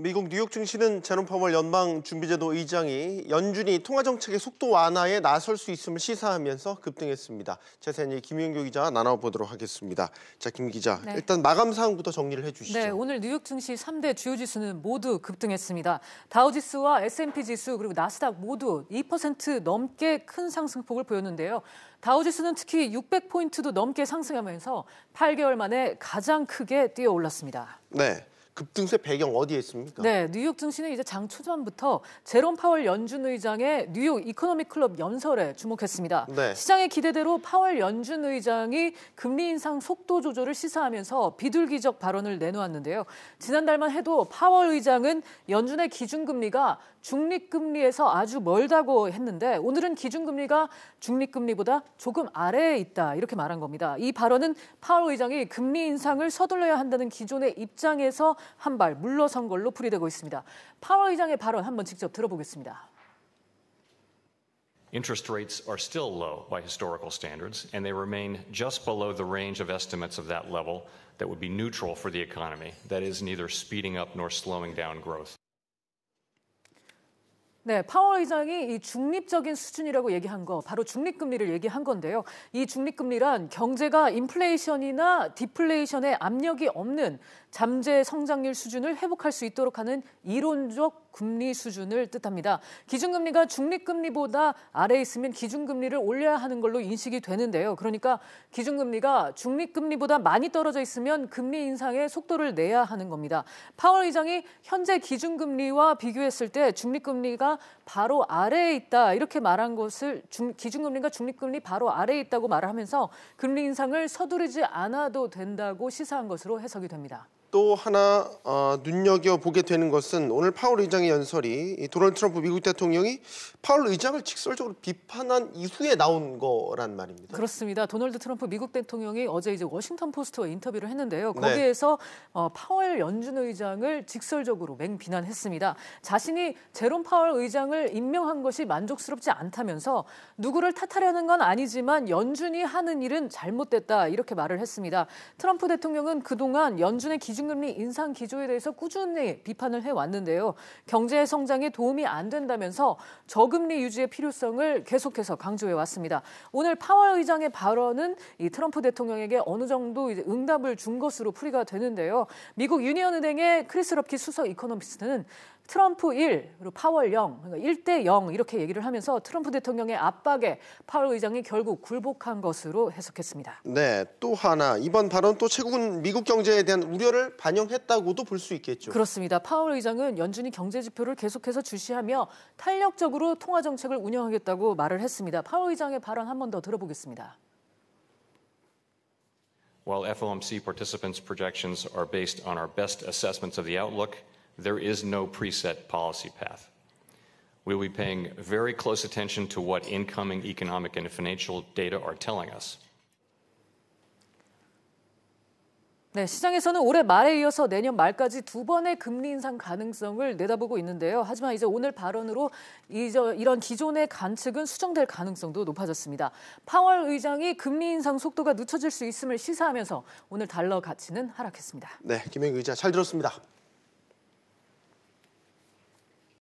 미국 뉴욕 증시는 제롬 파월 연방준비제도 의장이 연준이 통화정책의 속도 완화에 나설 수 있음을 시사하면서 급등했습니다. 자세한 얘기 김윤교 기자와 나눠보도록 하겠습니다. 자, 김 기자, 네. 일단 마감 사항부터 정리를 해주시죠. 네, 오늘 뉴욕 증시 3대 주요 지수는 모두 급등했습니다. 다우지수와 S&P 지수 그리고 나스닥 모두 2% 넘게 큰 상승폭을 보였는데요. 다우지수는 특히 600포인트도 넘게 상승하면서 8개월 만에 가장 크게 뛰어올랐습니다. 네. 급등세 배경 어디에 있습니까? 네, 뉴욕 증시는 이제 장 초반부터 제롬 파월 연준 의장의 뉴욕 이코노믹 클럽 연설에 주목했습니다. 네. 시장의 기대대로 파월 연준 의장이 금리 인상 속도 조절을 시사하면서 비둘기적 발언을 내놓았는데요. 지난달만 해도 파월 의장은 연준의 기준금리가 중립금리에서 아주 멀다고 했는데 오늘은 기준금리가 중립금리보다 조금 아래에 있다 이렇게 말한 겁니다. 이 발언은 파월 의장이 금리 인상을 서둘러야 한다는 기존의 입장에서 한 발 물러선 걸로 풀이되고 있습니다. 파월 의장의 발언 한번 직접 들어보겠습니다. Interest rates are still low by historical standards, and they remain just below the range of estimates of that level that would be neutral for the economy, that is neither speeding up nor slowing down growth. 네, 파월 의장이 이 중립적인 수준이라고 얘기한 거, 바로 중립금리를 얘기한 건데요. 이 중립금리란 경제가 인플레이션이나 디플레이션의 압력이 없는 잠재 성장률 수준을 회복할 수 있도록 하는 이론적 금리 수준을 뜻합니다. 기준금리가 중립금리보다 아래에 있으면 기준금리를 올려야 하는 걸로 인식이 되는데요. 그러니까 기준금리가 중립금리보다 많이 떨어져 있으면 금리 인상의 속도를 내야 하는 겁니다. 파월 의장이 현재 기준금리와 비교했을 때 중립금리가 바로 아래에 있다 이렇게 말한 것을 기준금리가 중립금리 바로 아래에 있다고 말을 하면서 금리 인상을 서두르지 않아도 된다고 시사한 것으로 해석이 됩니다. 또 하나 눈여겨보게 되는 것은 오늘 파월 의장의 연설이 도널드 트럼프 미국 대통령이 파월 의장을 직설적으로 비판한 이후에 나온 거란 말입니다. 그렇습니다. 도널드 트럼프 미국 대통령이 어제 이제 워싱턴 포스트와 인터뷰를 했는데요. 거기에서 파월 연준 의장을 직설적으로 맹비난했습니다. 자신이 제롬 파월 의장을 임명한 것이 만족스럽지 않다면서 누구를 탓하려는 건 아니지만 연준이 하는 일은 잘못됐다 이렇게 말을 했습니다. 트럼프 대통령은 그동안 연준의 기준금리 인상 기조에 대해서 꾸준히 비판을 해왔는데요. 경제 성장에 도움이 안 된다면서 저금리 유지의 필요성을 계속해서 강조해왔습니다. 오늘 파월 의장의 발언은 이 트럼프 대통령에게 어느 정도 이제 응답을 준 것으로 풀이가 되는데요. 미국 유니언은행의 크리스 럽키 수석 이코노미스트는 트럼프 1, 그리고 파월 0, 그러니까 1대 0 이렇게 얘기를 하면서 트럼프 대통령의 압박에 파월 의장이 결국 굴복한 것으로 해석했습니다. 네, 또 하나 이번 발언 또 최근 미국 경제에 대한 우려를 반영했다고도 볼 수 있겠죠. 그렇습니다. 파월 의장은 연준이 경제 지표를 계속해서 주시하며 탄력적으로 통화 정책을 운영하겠다고 말을 했습니다. 파월 의장의 발언 한 번 더 들어보겠습니다. While FOMC participants' projections are based on our best assessments of the outlook, there is no preset policy path. We will be paying very close attention to what incoming economic and financial data are telling us. 네, 시장에서는 올해 말에 이어서 내년 말까지 두 번의 금리 인상 가능성을 내다보고 있는데요. 하지만 이제 오늘 발언으로 이런 기존의 관측은 수정될 가능성도 높아졌습니다. 파월 의장이 금리 인상 속도가 늦춰질 수 있음을 시사하면서 오늘 달러 가치는 하락했습니다. 네, 김영규 기자 잘 들었습니다.